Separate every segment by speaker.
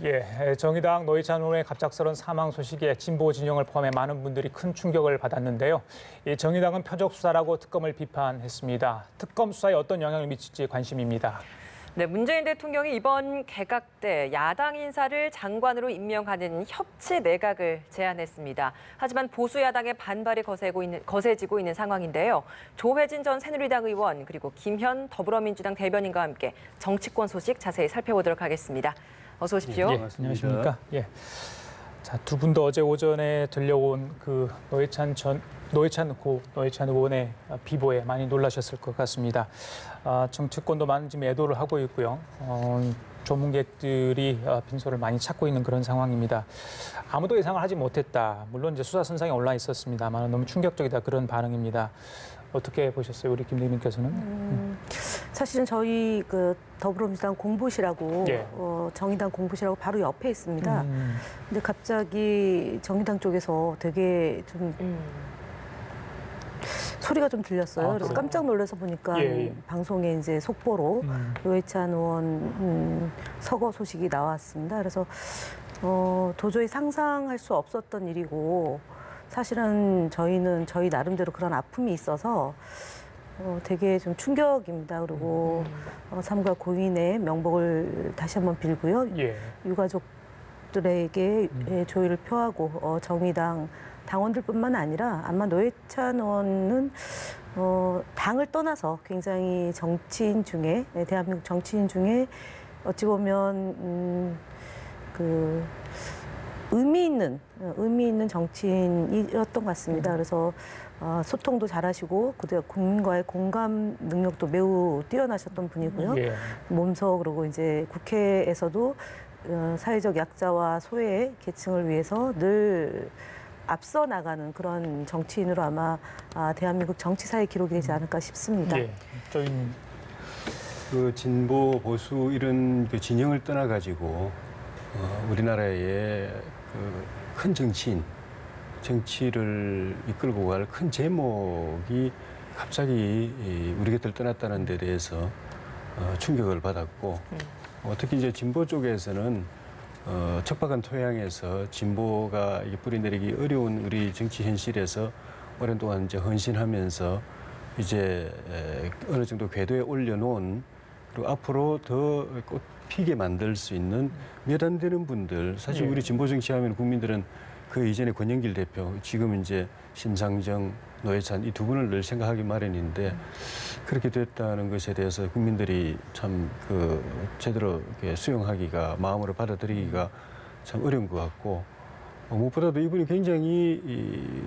Speaker 1: 예, 정의당 노회찬 의원의 갑작스런 사망 소식에 진보 진영을 포함해 많은 분들이 큰 충격을 받았는데요. 이 정의당은 표적 수사라고 특검을 비판했습니다. 특검 수사에 어떤 영향을 미칠지 관심입니다.
Speaker 2: 네, 문재인 대통령이 이번 개각 때 야당 인사를 장관으로 임명하는 협치 내각을 제안했습니다. 하지만 보수 야당의 반발이 거세지고 있는 상황인데요. 조혜진 전 새누리당 의원 그리고 김현 더불어민주당 대변인과 함께 정치권 소식 자세히 살펴보도록 하겠습니다. 어서 오십시오.
Speaker 1: 예, 안녕하십니까. 예. 자, 두 분도 어제 오전에 들려온 그 노회찬 의원의 비보에 많이 놀라셨을 것 같습니다. 정치권도 많은 지금 애도를 하고 있고요. 조문객들이 빈소를 많이 찾고 있는 그런 상황입니다. 아무도 예상을 하지 못했다. 물론 이제 수사선상에 올라 있었습니다만 너무 충격적이다 그런 반응입니다. 어떻게 보셨어요, 우리 김 대변인께서는?
Speaker 3: 사실은 저희 그 더불어민주당 공보실하고
Speaker 1: 예.
Speaker 3: 정의당 공보실하고 바로 옆에 있습니다. 근데 갑자기 정의당 쪽에서 되게 좀 소리가 좀 들렸어요. 그래서 깜짝 놀라서 보니까
Speaker 1: 예.
Speaker 3: 방송에 이제 속보로 노회찬 의원 서거 소식이 나왔습니다. 그래서 도저히 상상할 수 없었던 일이고 사실은 저희는 저희 나름대로 그런 아픔이 있어서 되게 좀 충격입니다. 그리고 삼가 고인의 명복을 다시 한번 빌고요.
Speaker 1: 예.
Speaker 3: 유가족들에게 조의를 표하고 정의당 당원들뿐만 아니라 아마 노회찬 의원은 당을 떠나서 굉장히 정치인 중에 대한민국 정치인 중에 어찌 보면 그 의미 있는 정치인이었던 것 같습니다. 그래서 소통도 잘하시고 국민과의 공감 능력도 매우 뛰어나셨던 분이고요.
Speaker 1: 예.
Speaker 3: 몸소 그리고 이제 국회에서도 사회적 약자와 소외 계층을 위해서 늘 앞서 나가는 그런 정치인으로 아마 대한민국 정치사에 기록이 되지 않을까 싶습니다.
Speaker 1: 예.
Speaker 4: 그 진보 보수 이런 그 진영을 떠나가지고 우리나라의 그 큰 정치를 이끌고 갈 큰 제목이 갑자기 우리 곁을 떠났다는 데 대해서 충격을 받았고 특히 이제 진보 쪽에서는 척박한 토양에서 진보가 뿌리내리기 어려운 우리 정치 현실에서 오랜 동안 이제 헌신하면서 이제 어느 정도 궤도에 올려놓은 그리고 앞으로 더 꽃피게 만들 수 있는 몇 안 되는 분들, 사실 우리 진보 정치하면 국민들은 그 이전에 권영길 대표, 지금 이제 심상정, 노회찬 이 두 분을 늘 생각하기 마련인데 그렇게 됐다는 것에 대해서 국민들이 참 제대로 수용하기가, 마음으로 받아들이기가 참 어려운 것 같고 무엇보다도 이분이 굉장히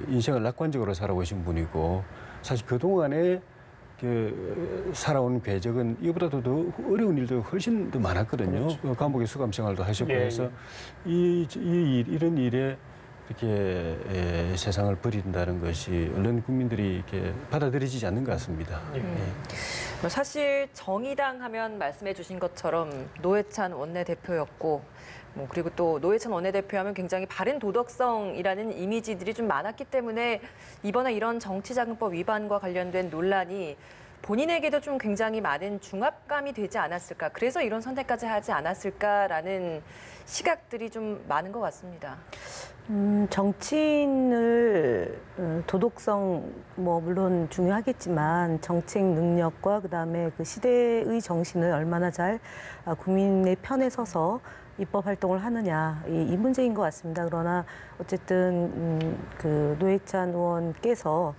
Speaker 4: 인생을 낙관적으로 살아오신 분이고 사실 그동안에 살아온 궤적은 이보다도 더 어려운 일도 훨씬 더 많았거든요. 그렇죠. 감옥에 수감 생활도 하셨고 해서 이런 일에 이렇게 세상을 버린다는 것이 얼른 국민들이 이렇게 받아들이지 않는 것 같습니다.
Speaker 2: 사실 정의당 하면 말씀해 주신 것처럼 노회찬 원내대표였고 그리고 또 노회찬 원내대표하면 굉장히 바른 도덕성이라는 이미지들이 좀 많았기 때문에 이번에 이런 정치자금법 위반과 관련된 논란이 본인에게도 좀 굉장히 많은 중압감이 되지 않았을까. 그래서 이런 선택까지 하지 않았을까라는 시각들이 좀 많은 것 같습니다. 정치인을 도덕성 물론 중요하겠지만 정책 능력과 그다음에 그 시대의 정신을 얼마나 잘 국민의 편에 서서 입법 활동을 하느냐 이 문제인 것 같습니다. 그러나 어쨌든 그 노회찬 의원께서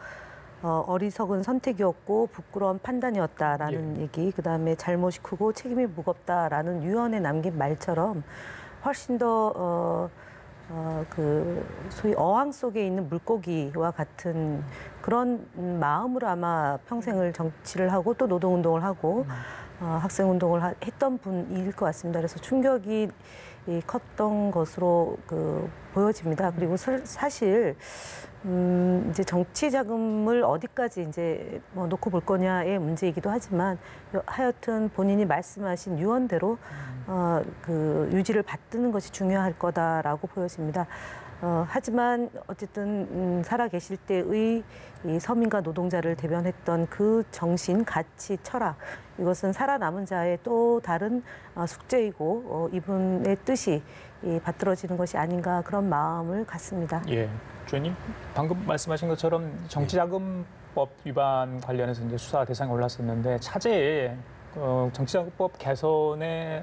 Speaker 2: 어리석은 선택이었고 부끄러운 판단이었다라는 얘기, 그다음에 잘못이 크고 책임이 무겁다라는 유언에 남긴 말처럼 훨씬 더 그 소위 어항 속에 있는 물고기와 같은 그런 마음으로 아마 평생을 정치를 하고 또 노동운동을 하고 학생운동을 했던 분일 것 같습니다. 그래서 충격이 컸던 것으로 보여집니다. 그리고 사실 이제 정치 자금을 어디까지 이제 놓고 볼 거냐의 문제이기도 하지만 하여튼 본인이 말씀하신 유언대로 그 유지를 받드는 것이 중요할 거다라고 보여집니다. 하지만 어쨌든 살아계실 때의 이 서민과 노동자를 대변했던 그 정신, 가치, 철학 이것은 살아남은 자의 또 다른 숙제이고 이분의 뜻이 받들어지는 것이 아닌가 그런 마음을 갖습니다.
Speaker 1: 예, 주연님 방금 말씀하신 것처럼 정치자금법 위반 관련해서 이제 수사 대상에 올랐었는데 차제에 정치자금법 개선의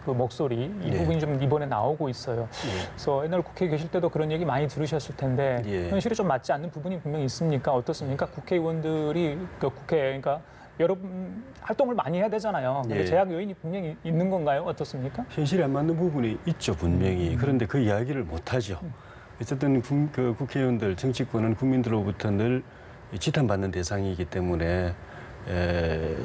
Speaker 1: 그 목소리 이
Speaker 4: 네.
Speaker 1: 부분이 좀 이번에 나오고 있어요. 그래서 옛날 국회에 계실 때도 그런 얘기 많이 들으셨을 텐데 현실에 좀 맞지 않는 부분이 분명히 있습니까? 어떻습니까? 국회의원들이 그러니까 여러분 활동을 많이 해야 되잖아요. 근데 제약 요인이 분명히 있는 건가요? 어떻습니까?
Speaker 4: 현실에 안 맞는 부분이 있죠, 분명히. 그런데 그 이야기를 못하죠. 어쨌든 그 국회의원들, 정치권은 국민들로부터 늘 지탄받는 대상이기 때문에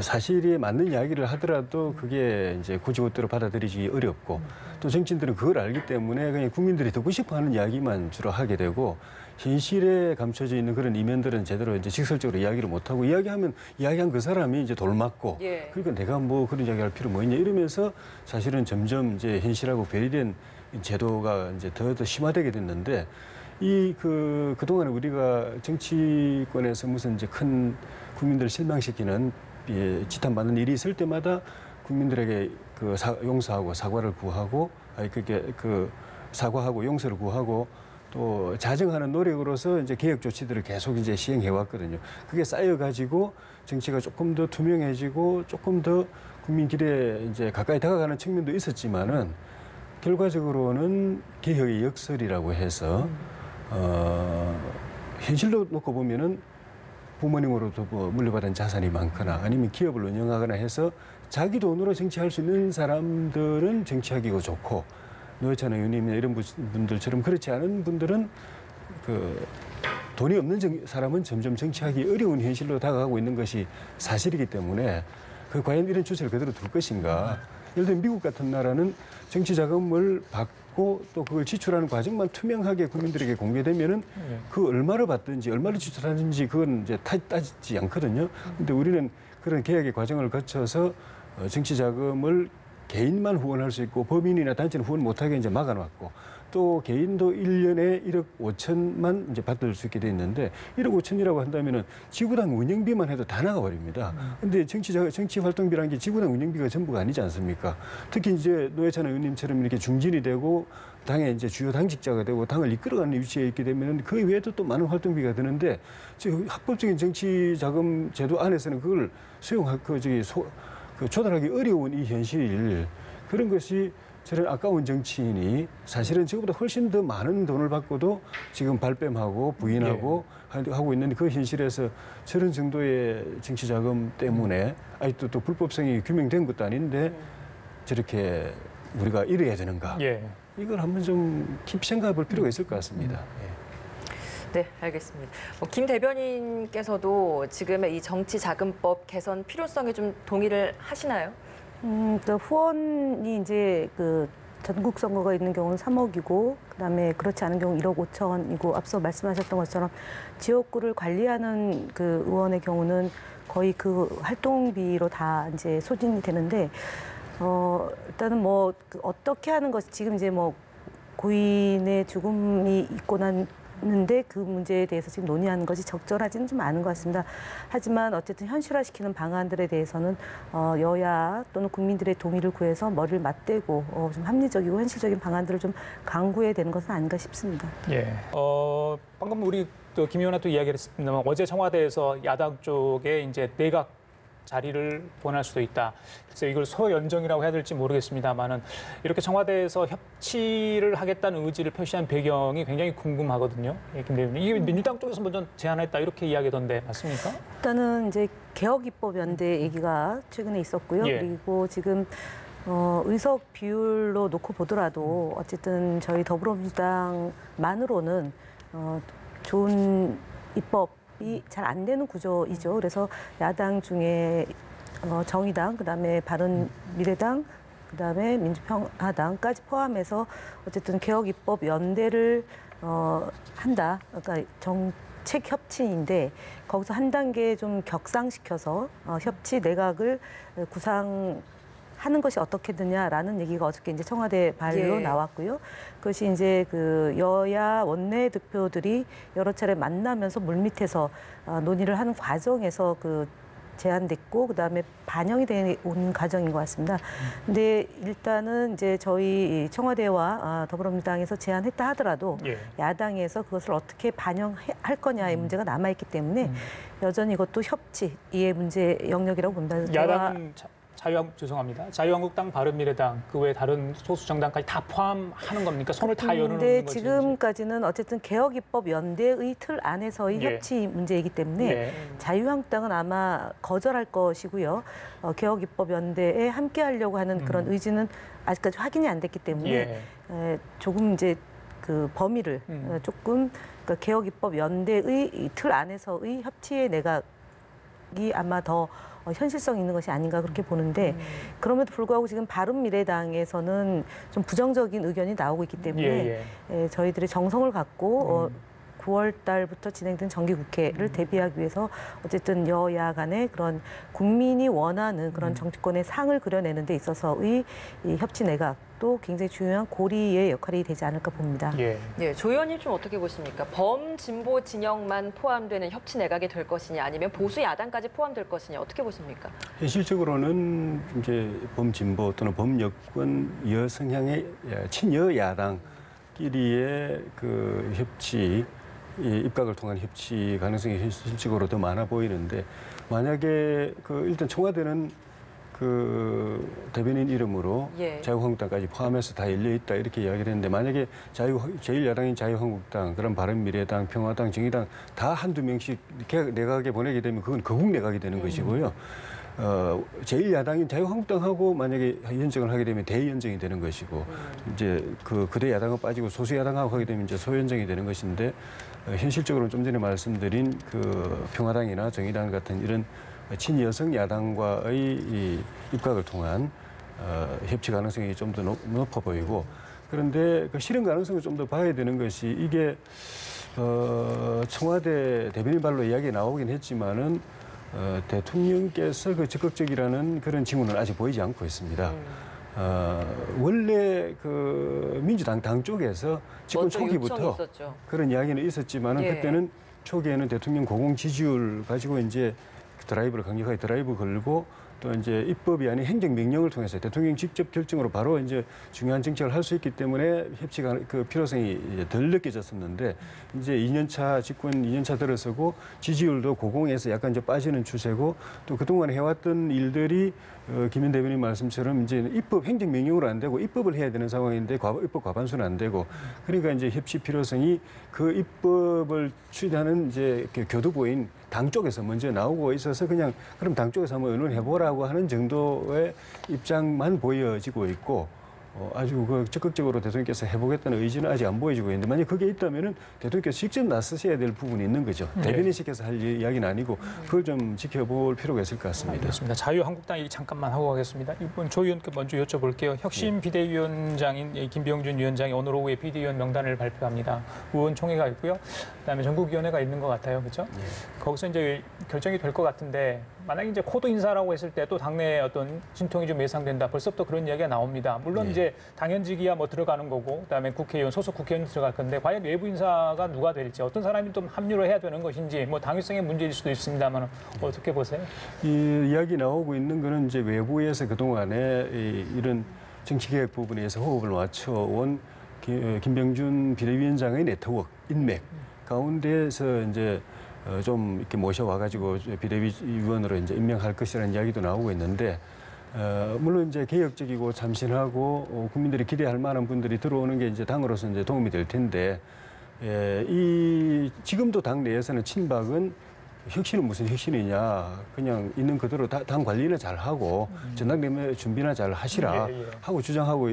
Speaker 4: 사실이 맞는 이야기를 하더라도 그게 이제 곧이곧대로 받아들이기 어렵고 또 정치인들은 그걸 알기 때문에 그냥 국민들이 듣고 싶어하는 이야기만 주로 하게 되고 현실에 감춰져 있는 그런 이면들은 제대로 이제 직설적으로 이야기를 못하고 이야기한 그 사람이 이제 돌맞고 그러니까 내가 뭐 그런 이야기할 필요 뭐 있냐 이러면서 사실은 점점 이제 현실하고 괴리된 제도가 이제 더 심화되게 됐는데 그동안에 우리가 정치권에서 무슨 이제 큰 국민들을 실망시키는 지탄받는 일이 있을 때마다 국민들에게 용서하고 사과를 구하고 사과하고 용서를 구하고 또 자정하는 노력으로서 이제 개혁 조치들을 계속 이제 시행해 왔거든요. 그게 쌓여가지고 정치가 조금 더 투명해지고 조금 더 국민 길에 이제 가까이 다가가는 측면도 있었지만은 결과적으로는 개혁의 역설이라고 해서 현실로 놓고 보면은 부모님으로부터 뭐 물려받은 자산이 많거나 아니면 기업을 운영하거나 해서 자기 돈으로 정치할 수 있는 사람들은 정치하기가 좋고 노회찬 의원님이나 이런 분들처럼 그렇지 않은 분들은 돈이 없는 사람은 점점 정치하기 어려운 현실로 다가가고 있는 것이 사실이기 때문에 과연 이런 추세를 그대로 둘 것인가. 예를 들면 미국 같은 나라는 정치 자금을 받고 또 그걸 지출하는 과정만 투명하게 국민들에게 공개되면은 그 얼마를 받든지 얼마를 지출하는지 그건 이제 따지지 않거든요. 근데 우리는 그런 개혁의 과정을 거쳐서 정치 자금을 개인만 후원할 수 있고 법인이나 단체는 후원 못하게 이제 막아놨고 또 개인도 1년에 1억 5천만 이제 받을 수 있게 돼 있는데 1억 5천이라고 한다면은 지구당 운영비만 해도 다 나가버립니다. 근데 정치 활동비라는 게 지구당 운영비가 전부가 아니지 않습니까? 특히 이제 노회찬 의원님처럼 이렇게 중진이 되고 당의 이제 주요 당직자가 되고 당을 이끌어가는 위치에 있게 되면 그 외에도 또 많은 활동비가 드는데 합법적인 정치 자금 제도 안에서는 그걸 조달하기 어려운 이 현실 그런 것이 저런 아까운 정치인이 사실은 지금보다 훨씬 더 많은 돈을 받고도 지금 발뺌하고 부인하고 하고 있는 그 현실에서 저런 정도의 정치 자금 때문에 아직도 또 불법성이 규명된 것도 아닌데 저렇게 우리가 이래야 되는가? 이걸 한번 좀 깊이 생각해 볼 필요가 있을 것 같습니다.
Speaker 3: 네, 알겠습니다. 김 대변인께서도 지금의 이 정치자금법 개선 필요성에 좀 동의를 하시나요?
Speaker 2: 후원이 이제 전국 선거가 있는 경우는 3억이고 그다음에 그렇지 않은 경우 1억 5천이고 앞서 말씀하셨던 것처럼 지역구를 관리하는 그 의원의 경우는 거의 그 활동비로 다 이제 소진이 되는데 일단은 어떻게 하는 것이 지금 이제 고인의 죽음이 있고 났는데 그 문제에 대해서 지금 논의하는 것이 적절하지는 좀 않은 것 같습니다. 하지만 어쨌든 현실화시키는 방안들에 대해서는 여야 또는 국민들의 동의를 구해서 머리를 맞대고 좀 합리적이고 현실적인 방안들을 좀 강구해야 되는 것은 아닌가 싶습니다.
Speaker 1: 방금 우리 김 의원과 또 이야기를 했습니다만 어제 청와대에서 야당 쪽에 이제 내각 자리를 권할 수도 있다. 그래서 이걸 소연정이라고 해야 될지 모르겠습니다만은 이렇게 청와대에서 협치를 하겠다는 의지를 표시한 배경이 굉장히 궁금하거든요. 김 대변인, 이게 민주당 쪽에서 먼저 제안했다 이렇게 이야기던데 맞습니까?
Speaker 2: 일단은 이제 개혁입법연대 얘기가 최근에 있었고요. 그리고 지금 의석 비율로 놓고 보더라도 어쨌든 저희 더불어민주당만으로는 좋은 입법 잘 안 되는 구조이죠. 그래서 야당 중에 정의당, 그다음에 바른미래당, 그다음에 민주평화당까지 포함해서 어쨌든 개혁입법 연대를 한다. 그러니까 정책 협치인데 거기서 한 단계 좀 격상시켜서 협치 내각을 구상하는 하는 것이 어떻겠느냐라는 얘기가 어저께 이제 청와대 발로
Speaker 3: 예.
Speaker 2: 나왔고요. 그것이 이제 그 여야 원내 대표들이 여러 차례 만나면서 물밑에서 논의를 하는 과정에서 그 제안됐고 그다음에 반영이 돼 온 과정인 것 같습니다. 근데 일단은 이제 저희 청와대와 더불어민주당에서 제안했다 하더라도
Speaker 1: 예.
Speaker 2: 야당에서 그것을 어떻게 반영할 거냐의 문제가 남아있기 때문에 여전히 이것도 협치의 문제 영역이라고 봅니다.
Speaker 1: 야당은 자유한국당, 바른미래당 그 외 다른 소수 정당까지 다 포함하는 겁니까? 손을 다 여는
Speaker 2: 근데
Speaker 1: 거지.
Speaker 2: 지금까지는 어쨌든 개혁입법 연대의 틀 안에서의
Speaker 1: 예.
Speaker 2: 협치 문제이기 때문에
Speaker 1: 예.
Speaker 2: 자유한국당은 아마 거절할 것이고요. 개혁입법 연대에 함께하려고 하는 그런 의지는 아직까지 확인이 안 됐기 때문에
Speaker 1: 예.
Speaker 2: 조금 이제 그 범위를 조금 그러니까 개혁입법 연대의 이 틀 안에서의 협치의 내각이 아마 더 현실성 있는 것이 아닌가 그렇게 보는데 그럼에도 불구하고 지금 바른미래당에서는 좀 부정적인 의견이 나오고 있기 때문에 저희들이 정성을 갖고 9월 달부터 진행된 정기국회를 대비하기 위해서 어쨌든 여야 간의 그런 국민이 원하는 그런 정치권의 상을 그려내는 데 있어서의 이 협치 내각도 굉장히 중요한 고리의 역할이 되지 않을까 봅니다.
Speaker 1: 예.
Speaker 3: 예, 조 의원님 좀 어떻게 보십니까? 범진보 진영만 포함되는 협치 내각이 될 것이냐 아니면 보수 야당까지 포함될 것이냐 어떻게 보십니까?
Speaker 4: 현실적으로는 이제 범진보 또는 범여권 여성향의 친여 야당끼리의 그 협치 입각을 통한 협치 가능성이 현실적으로 더 많아 보이는데 만약에 그 일단 청와대는 그 대변인 이름으로
Speaker 3: 예.
Speaker 4: 자유한국당까지 포함해서 다 열려 있다 이렇게 이야기를 했는데 만약에 제1야당인 자유한국당, 그럼 바른미래당, 평화당, 정의당 다 한두 명씩 내각에 보내게 되면 그건 거국 내각이 되는 것이고요. 제1야당인 자유한국당하고 만약에 연정을 하게 되면 대연정이 되는 것이고 이제 그 거대 야당은 빠지고 소수 야당하고 하게 되면 이제 소연정이 되는 것인데 현실적으로는 좀 전에 말씀드린 그 평화당이나 정의당 같은 이런 친여성 야당과의 이 입각을 통한 협치 가능성이 좀 더 높아 보이고 그런데 그 실현 가능성을 좀 더 봐야 되는 것이 이게 청와대 대변인 발로 이야기 나오긴 했지만은 대통령께서 그 적극적이라는 그런 징후는 아직 보이지 않고 있습니다. 원래 그 민주당 당 쪽에서 집권 초기부터 그런 이야기는 있었지만은
Speaker 3: 예.
Speaker 4: 그때는 초기에는 대통령 고공 지지율 가지고 이제 드라이브를 강력하게 드라이브 걸고 또 이제 입법이 아닌 행정명령을 통해서 대통령 직접 결정으로 바로 이제 중요한 정책을 할 수 있기 때문에 협치가 그 필요성이 이제 덜 느껴졌었는데 이제 2년차 집권 2년차 들어서고 지지율도 고공에서 약간 이제 빠지는 추세고 또 그동안 해왔던 일들이 김현 대변인 말씀처럼 이제 입법 행정명령으로 안 되고 입법을 해야 되는 상황인데 입법 과반수는 안 되고 그러니까 이제 협치 필요성이 그 입법을 추진하는 이제 교두보인 당 쪽에서 먼저 나오고 있어서 그냥 그럼 당 쪽에서 한번 의논해보라고 하는 정도의 입장만 보여지고 있고 아주 그 적극적으로 대통령께서 해보겠다는 의지는 아직 안 보여지고 있는데 만약 그게 있다면은 대통령께서 직접 나서셔야 될 부분이 있는 거죠. 대변인 시켜서 할 이야기는 아니고 그걸 좀 지켜볼 필요가 있을 것 같습니다.
Speaker 1: 알겠습니다. 자유한국당 얘기 잠깐만 하고 가겠습니다. 이번 조 의원께 먼저 여쭤볼게요. 혁신 비대위원장인 김병준 위원장이 오늘 오후에 비대위원 명단을 발표합니다. 의원총회가 있고요. 그다음에 전국위원회가 있는 것 같아요. 그렇죠? 거기서 이제 결정이 될 것 같은데 만약에 이제 코드 인사라고 했을 때 또 당내 어떤 진통이 좀 예상된다. 벌써부터 그런 이야기가 나옵니다. 물론 이제 당연직이야 뭐 들어가는 거고 그다음에 국회의원, 소속 국회의원 들어갈 건데 과연 외부 인사가 누가 될지 어떤 사람이 좀 합류를 해야 되는 것인지 뭐 당위성의 문제일 수도 있습니다만 어떻게 보세요?
Speaker 4: 이 이야기 나오고 있는 거는 이제 외부에서 그동안에 이런 정치개혁 부분에서 호흡을 맞춰온 김병준 비대위원장의 네트워크, 인맥 가운데서 이제 좀 이렇게 모셔와가지고 비대위원으로 이제 임명할 것이라는 이야기도 나오고 있는데 물론 이제 개혁적이고 참신하고 국민들이 기대할 만한 분들이 들어오는 게 이제 당으로서 이제 도움이 될 텐데 이 지금도 당 내에서는 친박은 혁신은 무슨 혁신이냐 그냥 있는 그대로 당 관리나 잘 하고 전당대회 준비나 잘 하시라 하고 주장하고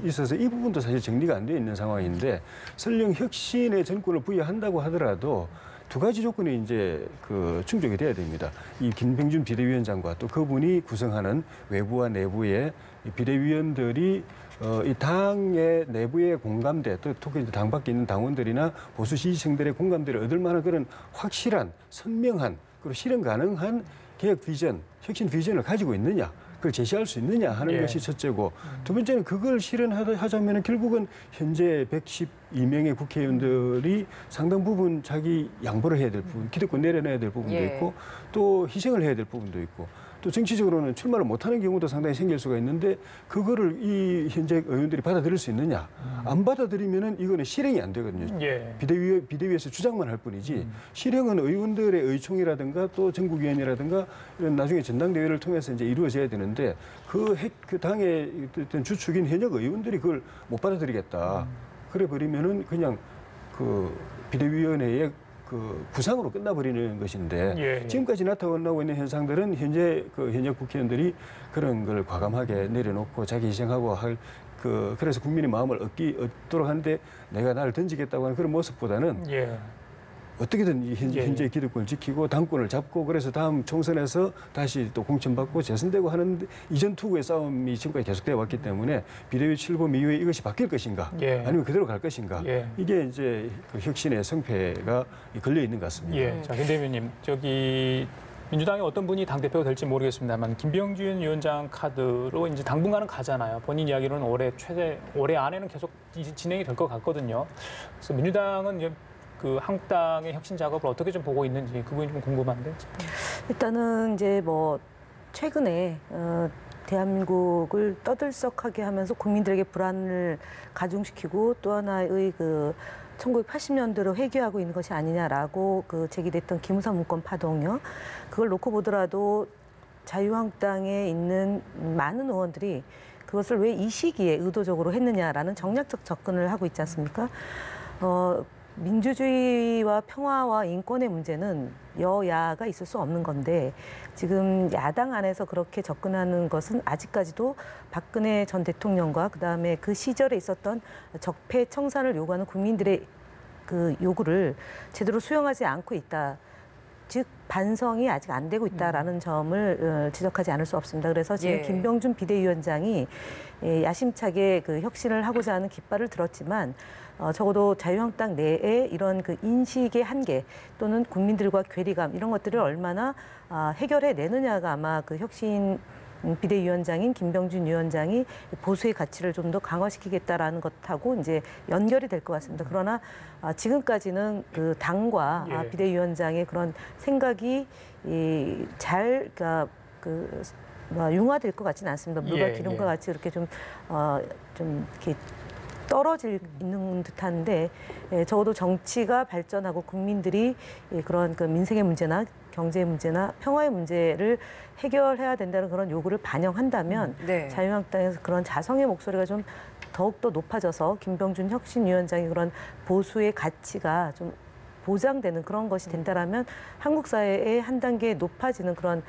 Speaker 4: 있어서 이 부분도 사실 정리가 안 돼 있는 상황인데 설령 혁신의 전권을 부여한다고 하더라도 두 가지 조건이 이제 그 충족이 돼야 됩니다. 이 김병준 비대위원장과 또 그분이 구성하는 외부와 내부의 비대위원들이 이 당의 내부의 공감대, 또 특히 당 밖에 있는 당원들이나 보수 지지층들의 공감대를 얻을 만한 그런 확실한, 선명한, 그리고 실현 가능한 개혁 비전, 혁신 비전을 가지고 있느냐. 그걸 제시할 수 있느냐 하는
Speaker 1: 예.
Speaker 4: 것이 첫째고 두 번째는 그걸 실현하자면 결국은 현재 112명의 국회의원들이 상당 부분 자기 양보를 해야 될 부분, 기득권 내려놔야 될 부분도
Speaker 5: 예.
Speaker 4: 있고 또 희생을 해야 될 부분도 있고 또 정치적으로는 출마를 못하는 경우도 상당히 생길 수가 있는데 그거를 이 현재 의원들이 받아들일 수 있느냐 안 받아들이면은 이거는 실행이 안 되거든요.
Speaker 1: 예.
Speaker 4: 비대위에서 주장만 할 뿐이지 실행은 의원들의 의총이라든가 또 전국위원회라든가 이런 나중에 전당대회를 통해서 이제 이루어져야 되는데 그 당의 어떤 주축인 현역 의원들이 그걸 못 받아들이겠다. 그래 버리면은 그냥 그 비대위원회의 그 부상으로 끝나버리는 것인데
Speaker 1: 예.
Speaker 4: 지금까지 나타나고 있는 현상들은 현재 그 현역 국회의원들이 그런 걸 과감하게 내려놓고 자기 희생하고 그래서 국민의 마음을 얻도록 하는데 내가 나를 던지겠다고 하는 그런 모습보다는
Speaker 1: 예.
Speaker 4: 어떻게든 이
Speaker 1: 예.
Speaker 4: 현재 기득권을 지키고 당권을 잡고 그래서 다음 총선에서 다시 또 공천받고 재선되고 하는 이전 투구의 싸움이 지금까지 계속되어 왔기 때문에 비대위 출범 이후에 이것이 바뀔 것인가
Speaker 1: 예.
Speaker 4: 아니면 그대로 갈 것인가
Speaker 1: 예.
Speaker 4: 이게 이제 그 혁신의 성패가 걸려 있는 것 같습니다.
Speaker 1: 예. 자, 김 대표님, 저기 민주당의 어떤 분이 당대표가 될지 모르겠습니다만 김병준 위원장 카드로 이제 당분간은 가잖아요. 본인 이야기로는 올해 안에는 계속 진행이 될 것 같거든요. 그래서 민주당은 이제 그 한국당의 혁신 작업을 어떻게 좀 보고 있는지 그 부분이 좀 궁금한데.
Speaker 2: 일단은 이제 뭐 최근에 대한민국을 떠들썩하게 하면서 국민들에게 불안을 가중시키고 또 하나의 그 1980년대로 회귀하고 있는 것이 아니냐라고 그 제기됐던 기무사 문건 파동이요. 그걸 놓고 보더라도 자유한국당에 있는 많은 의원들이 그것을 왜 이 시기에 의도적으로 했느냐라는 정략적 접근을 하고 있지 않습니까? 민주주의와 평화와 인권의 문제는 여야가 있을 수 없는 건데 지금 야당 안에서 그렇게 접근하는 것은 아직까지도 박근혜 전 대통령과 그다음에 그 시절에 있었던 적폐 청산을 요구하는 국민들의 그 요구를 제대로 수용하지 않고 있다. 즉 반성이 아직 안 되고 있다라는 점을 지적하지 않을 수 없습니다. 그래서 지금
Speaker 5: 예.
Speaker 2: 김병준 비대위원장이 야심차게 그 혁신을 하고자 하는 깃발을 들었지만 적어도 자유한국당 내에 이런 그 인식의 한계 또는 국민들과 괴리감 이런 것들을 얼마나 해결해 내느냐가 아마 그 혁신 비대위원장인 김병준 위원장이 보수의 가치를 좀 더 강화시키겠다라는 것하고 이제 연결이 될 것 같습니다. 그러나 지금까지는 그 당과
Speaker 1: 예.
Speaker 2: 비대위원장의 그런 생각이 잘 융화될 것 같지는 않습니다. 물과
Speaker 1: 예,
Speaker 2: 기름과
Speaker 1: 예.
Speaker 2: 같이 이렇게 좀 이렇게 떨어질 있는 듯한데 적어도 정치가 발전하고 국민들이 그런 그 민생의 문제나 경제의 문제나 평화의 문제를 해결해야 된다는 그런 요구를 반영한다면
Speaker 5: 네.
Speaker 2: 자유한국당에서 그런 자성의 목소리가 좀 더욱더 높아져서 김병준 혁신위원장의 그런 보수의 가치가 좀 보장되는 그런 것이 된다라면 한국 사회의 한 단계 높아지는 그런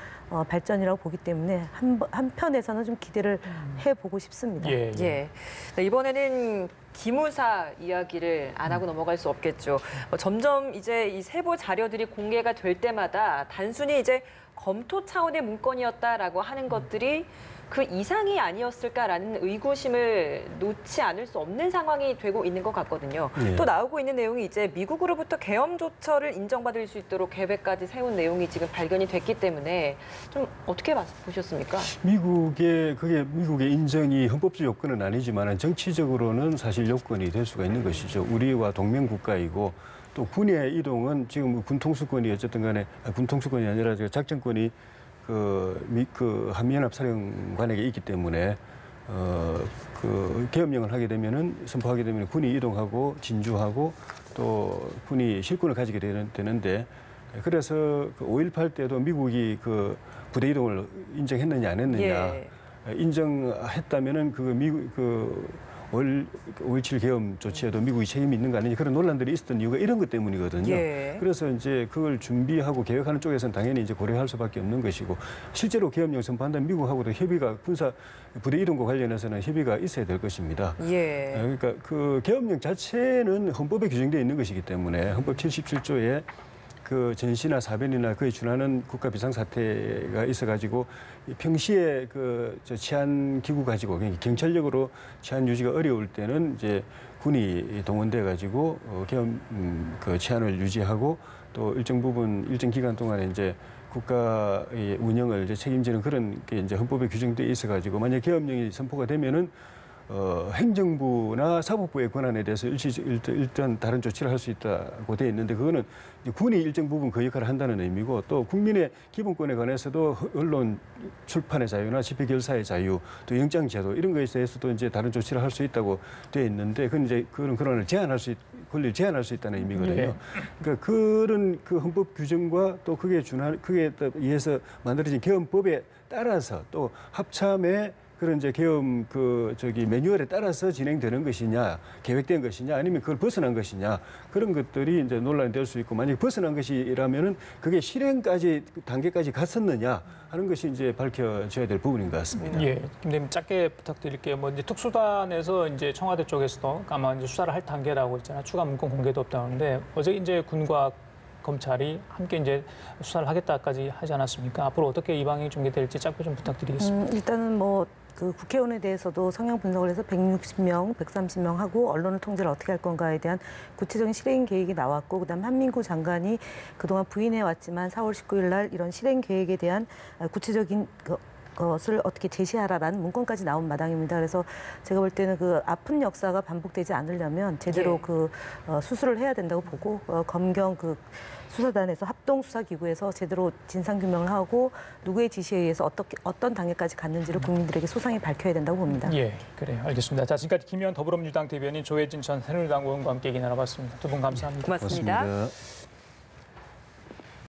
Speaker 2: 발전이라고 보기 때문에 한편에서는 좀 기대를 해보고 싶습니다.
Speaker 1: 예. 예.
Speaker 5: 예. 네, 이번에는 기무사 이야기를 안 하고 넘어갈 수 없겠죠. 점점 이제 이 세부 자료들이 공개가 될 때마다 단순히 이제 검토 차원의 문건이었다라고 하는 것들이 그 이상이 아니었을까라는 의구심을 놓지 않을 수 없는 상황이 되고 있는 것 같거든요.
Speaker 4: 예.
Speaker 5: 또 나오고 있는 내용이 이제 미국으로부터 계엄 조처를 인정받을 수 있도록 계획까지 세운 내용이 지금 발견이 됐기 때문에 좀 어떻게 보셨습니까?
Speaker 4: 그게 미국의 인정이 헌법적 요건은 아니지만 정치적으로는 사실 요건이 될 수가 있는 것이죠. 우리와 동맹 국가이고 또 군의 이동은 지금 군 통수권이 어쨌든 간에 군 통수권이 아니라 작전권이 그 한미연합사령관에게 있기 때문에 그 계엄령을 하게 되면은 선포하게 되면 군이 이동하고 진주하고 또 군이 실권을 가지게 되는데 그래서 그 5.18 때도 미국이 그 부대 이동을 인정했느냐 안 했느냐
Speaker 5: 예.
Speaker 4: 인정했다면은 미국 5.17 계엄 조치에도 미국이 책임이 있는 거 아니냐 그런 논란들이 있었던 이유가 이런 것 때문이거든요.
Speaker 5: 예.
Speaker 4: 그래서 이제 그걸 준비하고 계획하는 쪽에서는 당연히 이제 고려할 수밖에 없는 것이고 실제로 계엄령 선포한다면 미국하고도 협의가 군사 부대 이동과 관련해서는 협의가 있어야 될 것입니다.
Speaker 5: 예.
Speaker 4: 그러니까 그 계엄령 자체는 헌법에 규정되어 있는 것이기 때문에 헌법 77조에 그 전시나 사변이나 그에 준하는 국가 비상사태가 있어가지고 평시에 저 치안 기구 가지고 경찰력으로 치안 유지가 어려울 때는 이제 군이 동원돼 가지고 계엄 그 치안을 유지하고 또 일정 기간 동안에 이제 국가의 운영을 이제 책임지는 그런 게 이제 헌법에 규정돼 있어가지고 만약 계엄령이 선포가 되면은 행정부나 사법부의 권한에 대해서 일단 다른 조치를 할 수 있다고 되어 있는데 그거는 이제 군이 일정 부분 그 역할을 한다는 의미고 또 국민의 기본권에 관해서도 언론 출판의 자유나 집회 결사의 자유 또 영장 제도 이런 거에 대해서도 이제 다른 조치를 할 수 있다고 되어 있는데 그건 이제 그런 권한을 권리를 제한할 수 있다는 의미거든요.
Speaker 1: 네.
Speaker 4: 그러니까 그런 그 헌법 규정과 또 그게 의해서 만들어진 계엄법에 따라서 또 합참의 그런 이제 계엄 매뉴얼에 따라서 진행되는 것이냐, 계획된 것이냐, 아니면 그걸 벗어난 것이냐 그런 것들이 이제 논란이 될 수 있고 만약 벗어난 것이라면은 그게 실행까지 단계까지 갔었느냐 하는 것이 이제 밝혀져야 될 부분인 것 같습니다.
Speaker 1: 예, 김대님 짧게 부탁드릴게요. 뭐 이제 특수단에서 이제 청와대 쪽에서도 아마 이제 수사를 할 단계라고 있잖아요. 추가 문건 공개도 없다는데 어제 이제 군과 검찰이 함께 이제 수사를 하겠다까지 하지 않았습니까? 앞으로 어떻게 이 방향이 전개될지 짧게 좀 부탁드리겠습니다.
Speaker 2: 일단은 뭐 그 국회의원에 대해서도 성향 분석을 해서 160명, 130명 하고 언론을 통제를 어떻게 할 건가에 대한 구체적인 실행 계획이 나왔고 그다음 한민구 장관이 그동안 부인해 왔지만 4월 19일 날 이런 실행 계획에 대한 구체적인 것을 어떻게 제시하라라는 문건까지 나온 마당입니다. 그래서 제가 볼 때는 그 아픈 역사가 반복되지 않으려면 제대로 그 수술을 해야 된다고 보고 검경 그 수사단에서 합동수사기구에서 제대로 진상규명을 하고 누구의 지시에 의해서 어떤 단계까지 갔는지를 국민들에게 소상히 밝혀야 된다고 봅니다.
Speaker 1: 예, 그래요. 알겠습니다. 자, 지금까지 김의원 더불어민주당 대변인 조혜진 전 새누리당 의원과 함께 얘기 나눠봤습니다. 두 분 감사합니다.
Speaker 5: 고맙습니다.
Speaker 4: 고맙습니다.